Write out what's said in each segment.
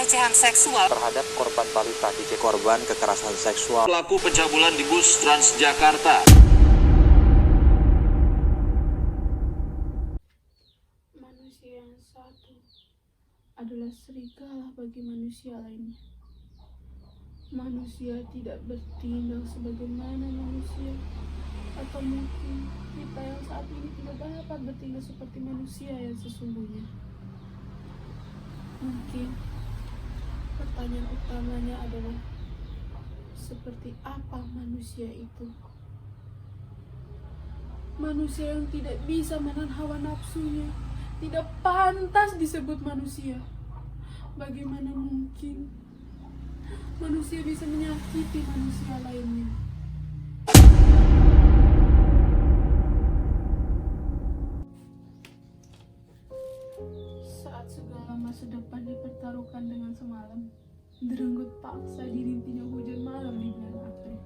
pelecehan seksual terhadap korban balita di korban kekerasan seksual. Pelaku pencabulan di bus Transjakarta. Manusia yang satu adalah serigala bagi manusia lainnya. Manusia tidak bertindak sebagaimana manusia, atau mungkin kita yang saat ini tidak dapat bertindak seperti manusia yang sesungguhnya. Mungkin pertanyaan utamanya adalah seperti apa manusia itu? Manusia yang tidak bisa menahan hawa nafsunya tidak pantas disebut manusia. Bagaimana mungkin manusia bisa menyakiti manusia lainnya? Saat segala masa depan dipertaruhkan dengan semalam, derenggut paksa dirintinya hujan malam di bulan April.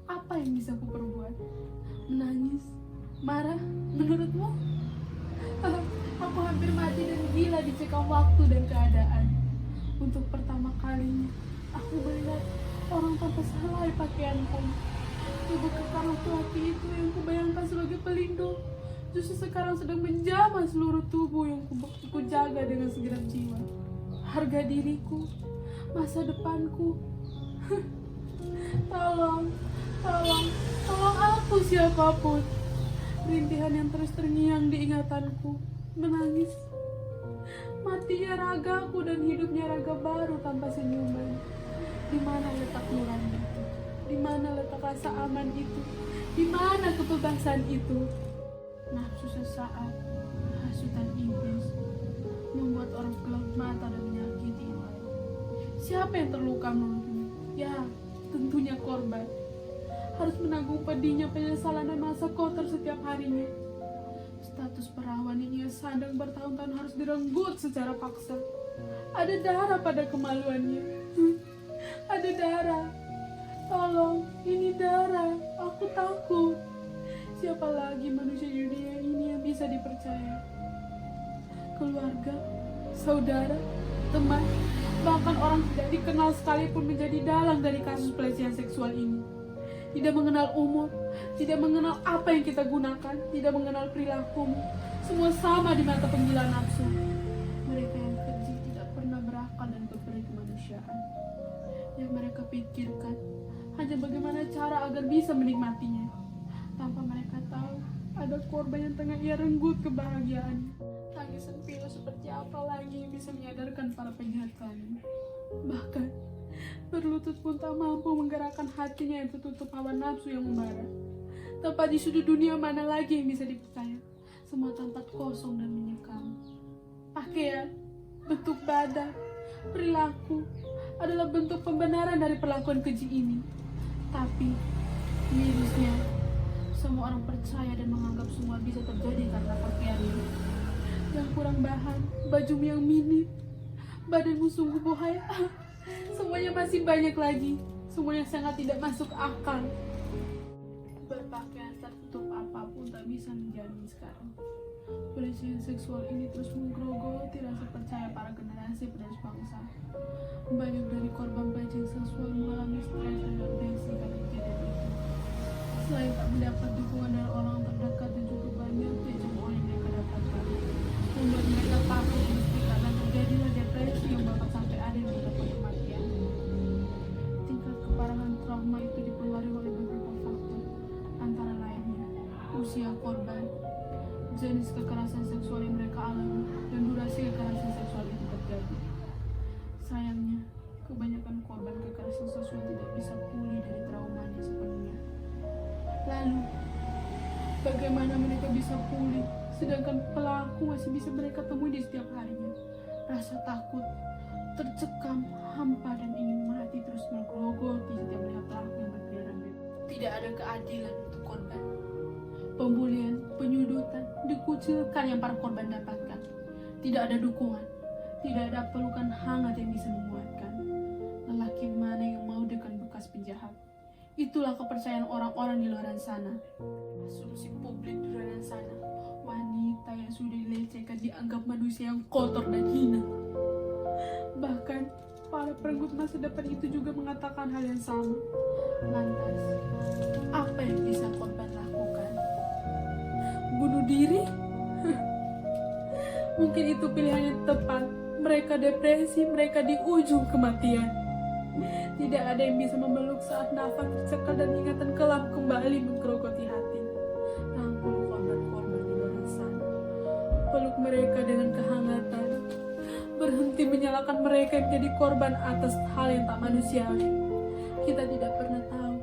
Apa yang bisa ku perbuat? Menangis? Marah? Menurutmu? Aku hampir mati dan gila dicekam waktu dan keadaan. Untuk pertama kalinya, aku melihat orang tanpa selai pakaianku. Ibu kekar laki-laki itu yang kubayangkan sebagai pelindung, justru sekarang sedang menjamah seluruh tubuh yang ku jaga dengan segenap jiwa. Harga diriku, masa depanku. Tolong aku siapapun. Rintihan yang terus terngiang di ingatanku, menangis. Matinya ragaku dan hidupnya raga baru tanpa senyuman. Di mana letak nurani itu? Di mana letak rasa aman itu? Di mana kebebasan itu? Nafsu sesaat, hasutan iblis, membuat orang gelap mata dan menyakiti yang lain. Siapa yang terluka menurutmu? Ya, tentunya korban. Harus menanggung pedihnya penyesalan dan masa kotor setiap harinya. Status perawan yang ia sandang bertahun-tahun harus direnggut secara paksa. Ada darah pada kemaluannya. Ada darah. Tolong, ini darah. Aku takut. Siapa lagi manusia di dunia ini yang bisa dipercaya? Keluarga, saudara, teman, bahkan orang tidak dikenal sekalipun menjadi dalang dari kasus pelecehan seksual ini. Tidak mengenal umur, tidak mengenal apa yang kita gunakan, tidak mengenal perilakumu. Semua sama di mata penggila nafsu. Mereka yang keji tidak pernah berakal dan berperi kemanusiaan. Yang mereka pikirkan hanya bagaimana cara agar bisa menikmatinya, tanpa mereka tahu ada korban yang tengah ia renggut kebahagiaannya. Tangisan pilu seperti apa lagi yang bisa menyadarkan para penjahat kami? Bahkan berlutut pun tak mampu menggerakkan hatinya yang tertutup hawa nafsu yang membara. Tanpa di sudut dunia mana lagi yang bisa dipercaya? Semua tempat kosong dan menyekam. Pakaian, bentuk badan, perilaku adalah bentuk pembenaran dari perlakuan keji ini. Tapi mirisnya, semua orang percaya dan menganggap semua bisa terjadi karena pakaiannya yang kurang bahan, bajumu yang minim, badanmu sungguh bohaya. Semuanya masih banyak lagi. Semuanya sangat tidak masuk akal. Berpakaian tertutup apapun tak bisa menjamin sekarang. Pelecehan seksual ini terus menggerogoti rasa percaya para generasi penerus bangsa. Banyak dari korban pelecehan seksual mengalami stres dan depresi karena kejadian itu. Selain tak mendapat dukungan dari orang terdekat dan juga banyak cemooh yang mereka dapatkan, membuat mereka takut mesti karena terjadilah depresi yang bahkan sampai ada yang mendapat kematian. Tingkat keparahan trauma itu dipengaruhi oleh beberapa faktor, antara lainnya usia korban, jenis kekerasan seksual yang mereka alami, dan durasi kekerasan seksual itu terjadi. Sayangnya, kebanyakan korban kekerasan seksual tidak bisa pulih dari traumanya sepenuhnya. Lalu, bagaimana mereka bisa pulih, sedangkan pelaku masih bisa mereka temui di setiap harinya? Rasa takut, tercekam, hampa, dan ingin mati terus menggerogoti setiap melihat pelaku yang berkeliaran bebas. Tidak ada keadilan untuk korban. Pembulian, penyudutan, dikucilkan yang para korban dapatkan. Tidak ada dukungan, tidak ada pelukan hangat yang bisa menguatkan. Lelaki mana yang mau dengan bekas penjahat? Itulah kepercayaan orang-orang di luar sana. Asumsi publik di luar sana, wanita yang sudah dilecehkan dianggap manusia yang kotor dan hina. Bahkan para perenggut masa depan itu juga mengatakan hal yang sama. Lantas, apa yang bisa korban lakukan? Bunuh diri? Mungkin itu pilihan yang tepat. Mereka depresi, mereka di ujung kematian. Tidak ada yang bisa memeluk saat nafas tercekal dan ingatan kelam kembali menggerogoti hati. Rangkul korban-korban di luar sana. Peluk mereka dengan kehangatan. Berhenti menyalahkan mereka yang jadi korban atas hal yang tak manusiawi. Kita tidak pernah tahu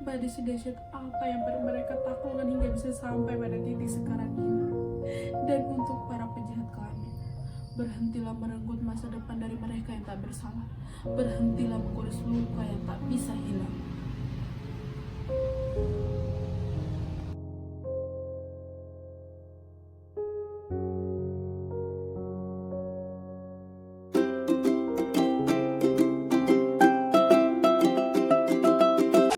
badai sedahsyat apa yang mereka taklukkan hingga bisa sampai pada titik sekarang ini. Dan untuk para penjahat kami, berhentilah merenggut masa depan dari mereka yang tak bersalah. Berhentilah mengurus luka yang tak bisa hilang.